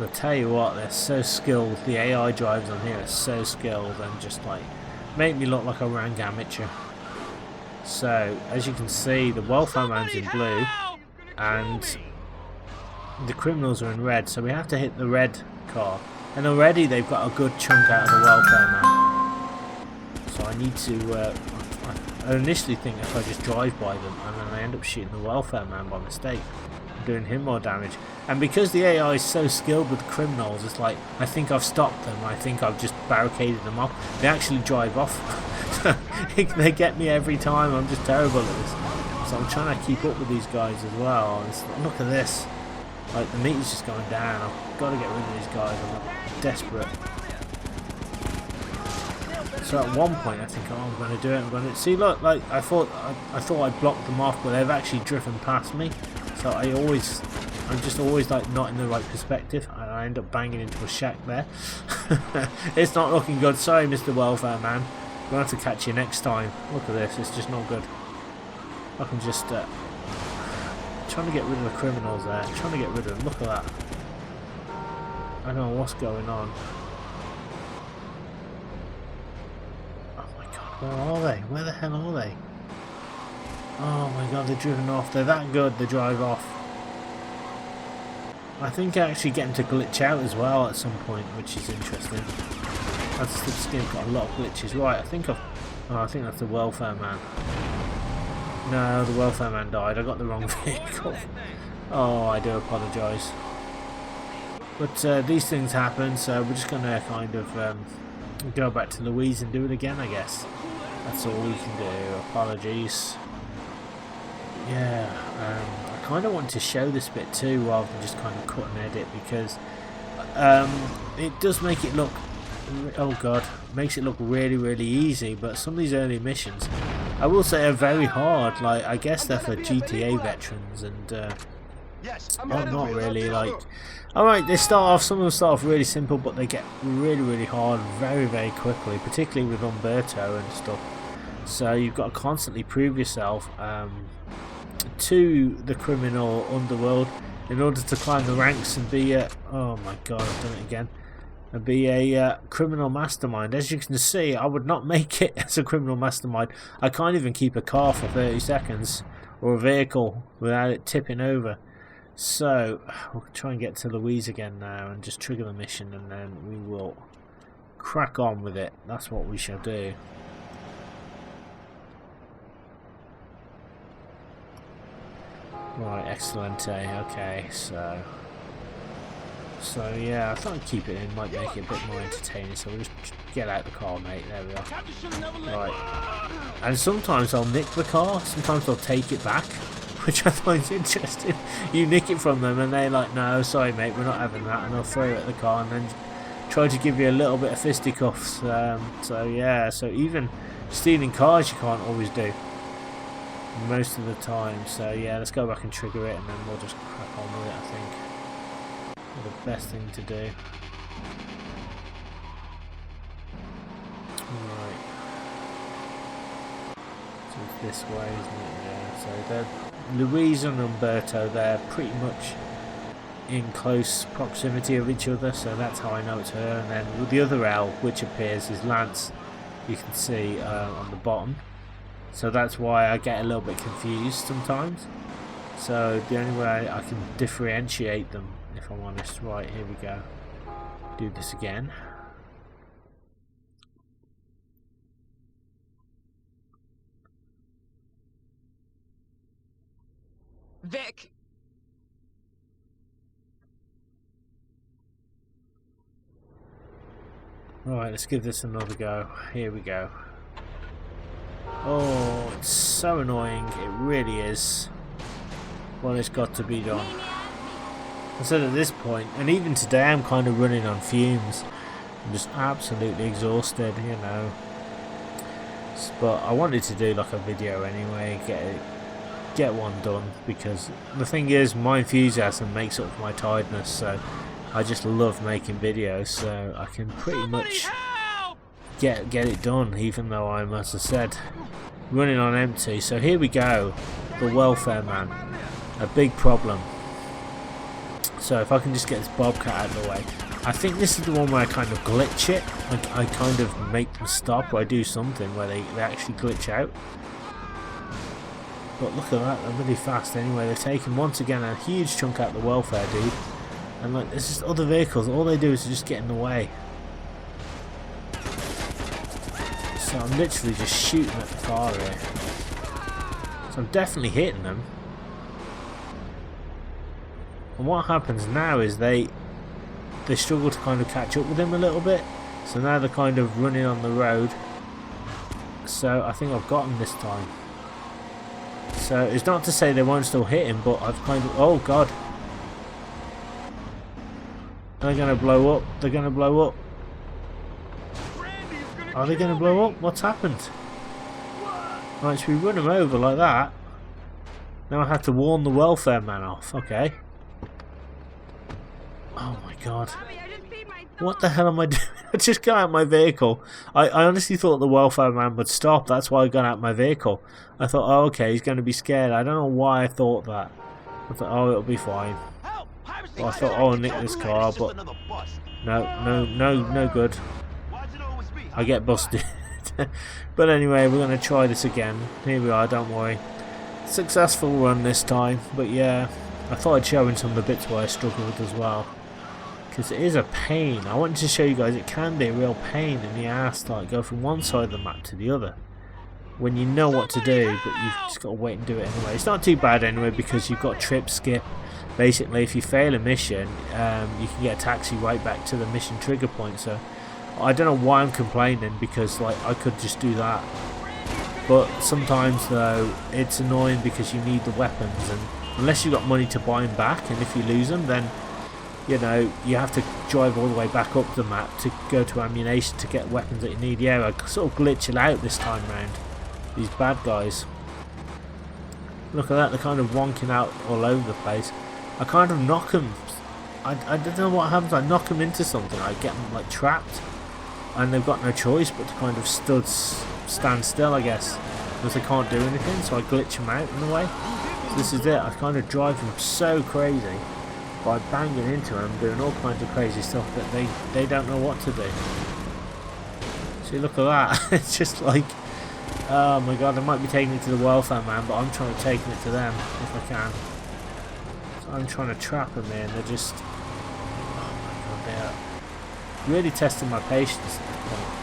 I'll tell you what, they're so skilled. The AI drives on here are so skilled and just like make me look like a rank amateur. So as you can see, the welfare man's in blue and the criminals are in red, so we have to hit the red car. And already they've got a good chunk out of the welfare man. So I need to I initially think if I just drive by them and then I end up shooting the welfare man by mistake, doing him more damage. And because the AI is so skilled with the criminals, it's like I think I've stopped them, I think I've just barricaded them off. They actually drive off. They get me every time. I'm just terrible at this. So I'm trying to keep up with these guys as well. Look at this. Like the meter's just going down. I've got to get rid of these guys. I'm desperate. So at one point I think, oh, I'm going to do it. I'm going to see. Look, like I thought I blocked them off, but they've actually driven past me. So I'm just always like not in the right perspective. I end up banging into a shack there. It's not looking good. Sorry, Mr. Welfare Man. We'll have to catch you next time. Look at this. It's just not good. I can just trying to get rid of the criminals there. Trying to get rid of them. Look at that. I don't know what's going on. Oh my god, where are they? Where the hell are they? Oh my god, they're driven off. They're that good, they drive off. I think I actually get them to glitch out as well at some point, which is interesting. This game's got a lot of glitches. Right, I think that's the welfare man. No, the welfare man died. I got the wrong vehicle. Oh, I do apologise. But these things happen, so we're just going to kind of go back to Louise and do it again, I guess. That's all we can do. Apologies. Yeah, I kind of want to show this bit too, rather than just kind of cut and edit, because it does make it look, oh god, makes it look really, really easy. But some of these early missions, I will say, are very hard. Like, I guess they're for GTA veterans, and not really. Like, alright, they start off, some of them start off really simple, but they get really, really hard very, very quickly, particularly with Umberto and stuff. So you've got to constantly prove yourself to the criminal underworld in order to climb the ranks and be a, oh my god, I've done it again, and be a criminal mastermind. As you can see, I would not make it as a criminal mastermind. I can't even keep a car for 30 seconds or a vehicle without it tipping over. So we'll try and get to Louise again now and just trigger the mission, and then we will crack on with it. That's what we shall do. Right, excellent. Okay, so yeah, I thought I'd keep it in, might make it a bit more entertaining. So we'll just get out the car, mate. There we are. Right, and sometimes I'll nick the car, sometimes I'll take it back, which I find interesting. You nick it from them and they're like, no, sorry mate, we're not having that, and they'll throw it at the car and then try to give you a little bit of fisticuffs. So yeah, so even stealing cars you can't always do most of the time. So yeah, let's go back and trigger it, and then we'll just crack on with it. I think the best thing to do. Right, so it's this way, isn't it? Yeah, so they're Louise and Umberto, they're pretty much in close proximity of each other, so that's how I know it's her. And then with the other L, which appears, is Lance, you can see on the bottom. So that's why I get a little bit confused sometimes. So the only way I can differentiate them, if I'm honest. Right, here we go. Do this again. Vic! Right, let's give this another go. Here we go. Oh, it's so annoying. It really is. Well, it's got to be done. And so at this point, and even today, I'm kind of running on fumes. I'm just absolutely exhausted, you know. But I wanted to do like a video anyway, get one done, because the thing is, my enthusiasm makes up for my tiredness. So I just love making videos, so I can pretty much get it done, even though I'm, as I said, running on empty. So here we go, the welfare man, a big problem. So if I can just get this bobcat out of the way. I think this is the one where I kind of glitch it. I kind of make them stop, or I do something where they actually glitch out. But look at that, they're really fast anyway. They've taken once again a huge chunk out of the welfare dude. And like, there's just other vehicles, all they do is just get in the way. So I'm literally just shooting at the car here. So I'm definitely hitting them. And what happens now is they struggle to kind of catch up with him a little bit. So now they're kind of running on the road. So I think I've got him this time. So it's not to say they won't still hit him, but I've kind of... Oh god. They're going to blow up. They're going to blow up. Are they going to blow up? What's happened? Right, so we run them over like that. Now I have to warn the welfare man off. Okay. Oh my god. What the hell am I doing? I just got out my vehicle. I honestly thought the welfare man would stop. That's why I got out my vehicle. I thought, oh, okay, he's going to be scared. I don't know why I thought that. I thought, oh, it'll be fine. Well, I thought, oh, I'll nick this car, but no good. I get busted. But anyway, we're going to try this again. Here we are, don't worry. Successful run this time. But yeah, I thought I'd show in some of the bits where I struggled with as well. Because it is a pain. I wanted to show you guys it can be a real pain in the ass to like go from one side of the map to the other when you know what to do, but you've just got to wait and do it anyway. It's not too bad anyway, because you've got trip skip. Basically, if you fail a mission, you can get a taxi right back to the mission trigger point. So I don't know why I'm complaining, because like I could just do that. But sometimes though, it's annoying because you need the weapons, and unless you've got money to buy them back, and if you lose them, then you know, you have to drive all the way back up the map to go to ammunition to get weapons that you need. Yeah, I sort of glitch it out this time round. These bad guys. Look at that, they're kind of wonking out all over the place. I kind of knock them. I don't know what happens. I knock them into something. I get them like trapped. And they've got no choice but to kind of stand still, I guess. Because they can't do anything, so I glitch them out in a way. So this is it. I kind of drive them so crazy by banging into them, doing all kinds of crazy stuff that they don't know what to do. See, look at that. It's just like, oh my god, I might be taking it to the welfare man, but I'm trying to take it to them if I can. So I'm trying to trap them in. They're just, oh my god, they're really testing my patience at this point.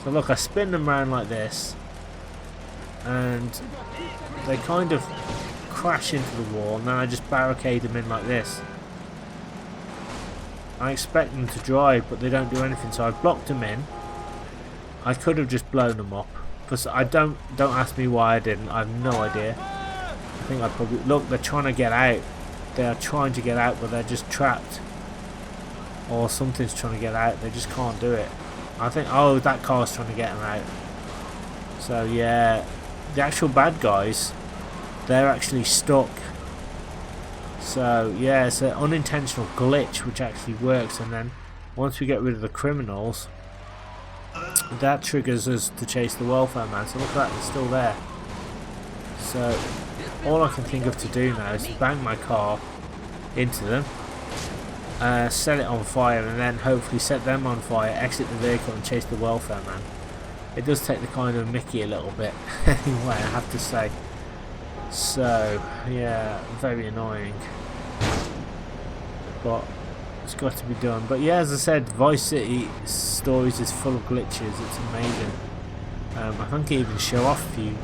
So look, I spin them around like this, and they kind of crash into the wall, and then I just barricade them in like this. I expect them to drive, but they don't do anything, so I've blocked them in. I could have just blown them up, but I don't ask me why I didn't. I have no idea. I think I probably, look, they're trying to get out. They are trying to get out, but they're just trapped, or something's trying to get out. They just can't do it. I think, oh, that car's trying to get them out. So yeah, the actual bad guys, they're actually stuck. So yeah, it's an unintentional glitch which actually works, and then once we get rid of the criminals, that triggers us to chase the welfare man. So look at that, it's still there. So all I can think of to do now is to bang my car into them, set it on fire, and then hopefully set them on fire, exit the vehicle and chase the welfare man. It does take the kind of mickey a little bit anyway, I have to say. So yeah, very annoying, but it's got to be done. But yeah, as I said, Vice City Stories is full of glitches. It's amazing. I think I even show off a few.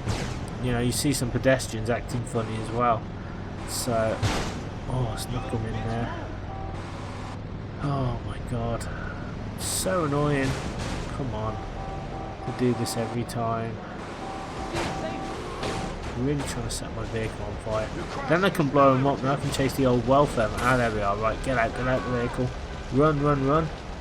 You know, you see some pedestrians acting funny as well. So, oh, snuck them in there. Oh my god, so annoying. Come on, to do this every time. Really trying to set my vehicle on fire. Then I can blow them up, and I can chase the old welfare man. Ah, there we are. Right, get out the vehicle. Run.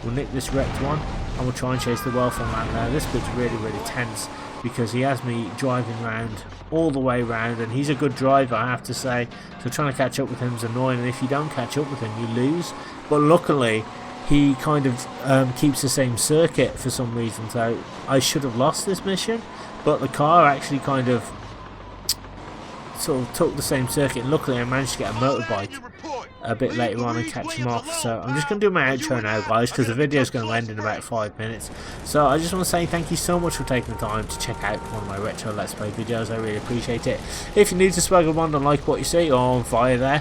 We'll nick this wrecked one, and we'll try and chase the welfare man now. This bit's really tense, because he has me driving around all the way around, and he's a good driver, I have to say. So trying to catch up with him is annoying, and if you don't catch up with him, you lose. But luckily, he kind of keeps the same circuit for some reason, so I should have lost this mission, but the car actually kind of sort of took the same circuit, and luckily I managed to get a motorbike a bit later on and catch him off. So I'm just going to do my outro now, guys, because the video is going to end in about 5 minutes. So I just want to say thank you so much for taking the time to check out one of my retro Let's Play videos. I really appreciate it. If you're new to Swagger Bond and like what you see, or on fire there,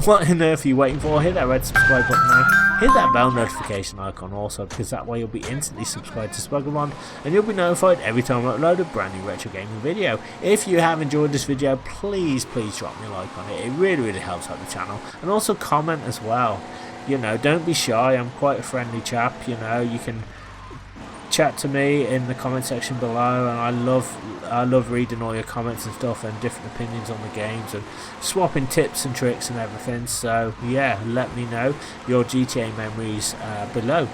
what on earth are you waiting for? Hit that red subscribe button now. Hit that bell notification icon also, because that way you'll be instantly subscribed to Swagger Bond and you'll be notified every time I upload a brand new retro gaming video. If you have enjoyed this video, please drop me a like on it. It really helps out the channel. And also comment as well. You know, don't be shy. I'm quite a friendly chap. You know, you can chat to me in the comment section below, and I love reading all your comments and stuff and different opinions on the games and swapping tips and tricks and everything. So yeah, let me know your GTA memories below.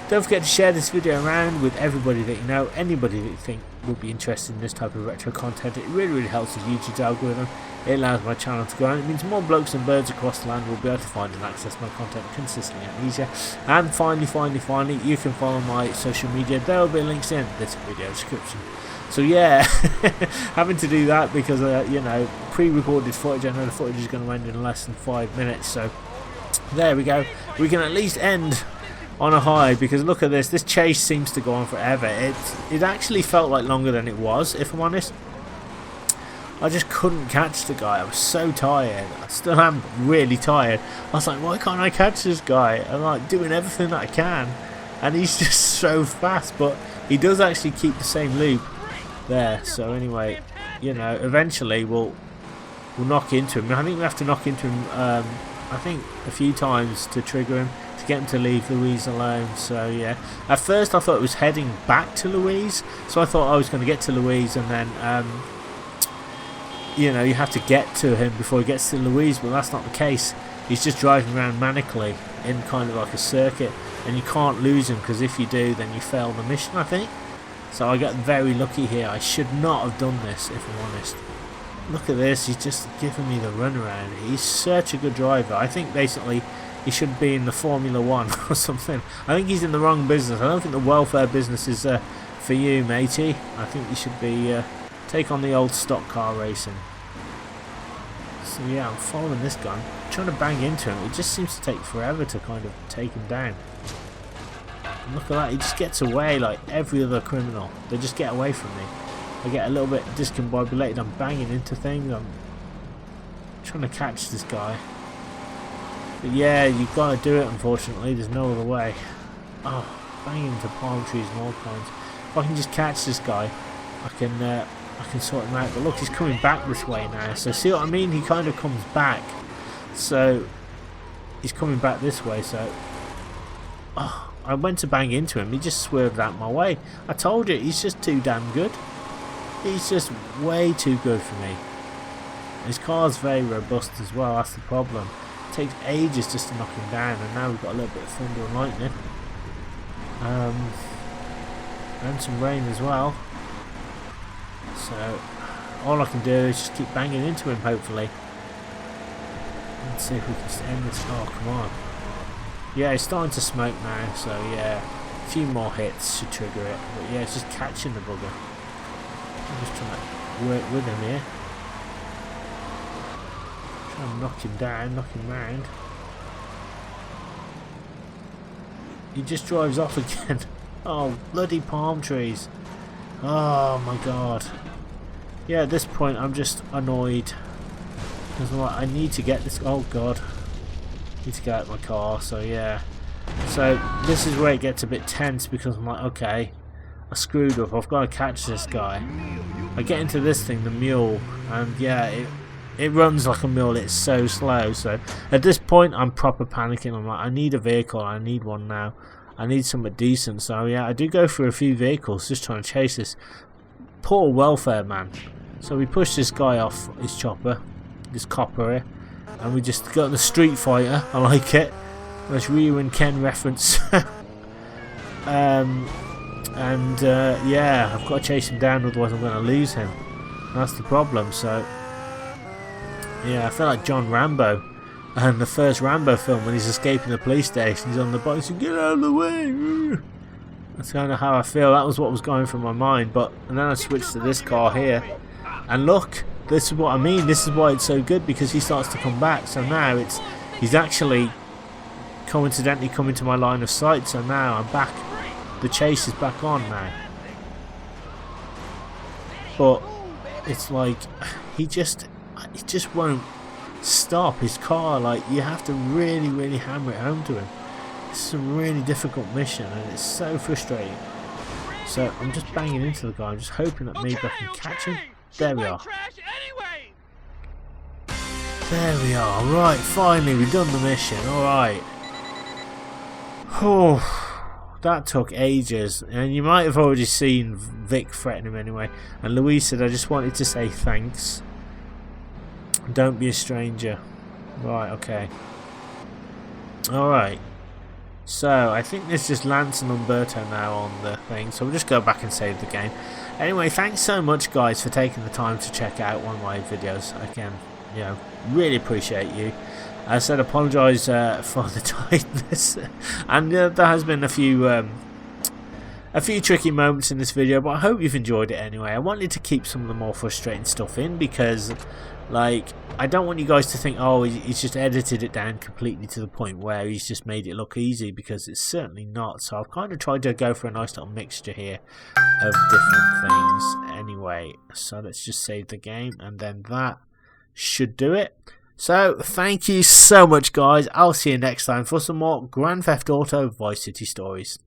Don't forget to share this video around with everybody that you know, anybody that you think would be interested in this type of retro content. It really helps the YouTube algorithm. It allows my channel to grow, and it means more blokes and birds across the land will be able to find and access my content consistently and easier. And finally, you can follow my social media. There will be links in this video description. So yeah, having to do that because you know, pre-recorded footage. I know the footage is going to end in less than 5 minutes. So there we go. We can at least end on a high, because look at this chase seems to go on forever. It actually felt like longer than it was, if I'm honest. I just couldn't catch the guy. I was so tired. I still am really tired. I was like, why can't I catch this guy? I'm like doing everything that I can, and he's just so fast. But he does actually keep the same loop there. So anyway, you know, eventually we'll knock into him. I think we have to knock into him I think a few times to trigger him, to get him to leave Louise alone. So yeah, at first I thought it was heading back to Louise, so I thought I was going to get to Louise and then you know, you have to get to him before he gets to Louise, but that's not the case. He's just driving around manically in kind of like a circuit, and you can't lose him, because if you do then you fail the mission, I think. So I got very lucky here. I should not have done this, if I'm honest. Look at this, he's just giving me the runaround. He's such a good driver. I think basically he should be in the Formula 1 or something. I think he's in the wrong business. I don't think the welfare business is for you, matey. I think you should be take on the old stock car racing. So yeah, I'm following this guy. I'm trying to bang into him. It just seems to take forever to kind of take him down. And look at that, he just gets away like every other criminal. They just get away from me. I get a little bit discombobulated. I'm banging into things. I'm trying to catch this guy. But yeah, you've got to do it, unfortunately. There's no other way. Oh, banging into palm trees and all kinds. If I can just catch this guy, I can sort him out. But look, he's coming back this way now. So see what I mean? He kind of comes back. So he's coming back this way. So I went to bang into him. He just swerved out my way. I told you, he's just too damn good. He's just way too good for me. His car's very robust as well. That's the problem. It takes ages just to knock him down, and now we've got a little bit of thunder and lightning. And some rain as well. So all I can do is just keep banging into him, hopefully. Let's see if we can end this. Oh, come on. Yeah, it's starting to smoke now, so yeah, a few more hits should trigger it. But yeah, it's just catching the bugger. I'm just trying to work with him here. Trying to knock him down, knock him round. He just drives off again. Oh, bloody palm trees. Oh my god. Yeah, at this point I'm just annoyed. Because I'm like, I need to get this. Oh god. I need to get out of my car, so yeah. So this is where it gets a bit tense, because I'm like, okay, I screwed up. I've got to catch this guy. I get into this thing, the mule, and yeah, it runs like a mule. It's so slow. So at this point, I'm proper panicking. I'm like, I need a vehicle. I need one now. I need something decent. So yeah, I do go through a few vehicles, just trying to chase this poor welfare man. So we push this guy off his chopper, this copper here, and we just got the Street Fighter. I like it. Nice Ryu and Ken reference. Yeah, I've got to chase him down, otherwise I'm going to lose him. That's the problem. So yeah, I feel like John Rambo and the first Rambo film, when he's escaping the police station, he's on the bike, so get out of the way. That's kind of how I feel. That was what was going through my mind. And then I switched to this car here, and look, this is what I mean. This is why it's so good, because he starts to come back. So now He's actually coincidentally come into my line of sight, so now I'm back. The chase is back on now. But it's like he just won't stop. His car, like, you have to really hammer it home to him. It's a really difficult mission and it's so frustrating. So I'm just banging into the guy. I'm just hoping that maybe I can catch him. There we are. There we are. Right, finally we've done the mission. Alright. Oh, that took ages. And you might have already seen Vic threaten him anyway. And Louise said, I just wanted to say thanks. Don't be a stranger. Right, okay. Alright. So, I think there's just Lance and Umberto now on the thing. So we'll just go back and save the game. Anyway, thanks so much guys for taking the time to check out one of my videos. Again, you know, really appreciate you. As I said, apologise for the tiredness. And there has been a few tricky moments in this video, but I hope you've enjoyed it anyway. I wanted to keep some of the more frustrating stuff in because, like, I don't want you guys to think, oh, he's just edited it down completely to the point where he's just made it look easy, because it's certainly not. So I've kind of tried to go for a nice little mixture here of different things. Anyway, so let's just save the game, and then that should do it. So thank you so much guys. I'll see you next time for some more Grand Theft Auto Vice City stories.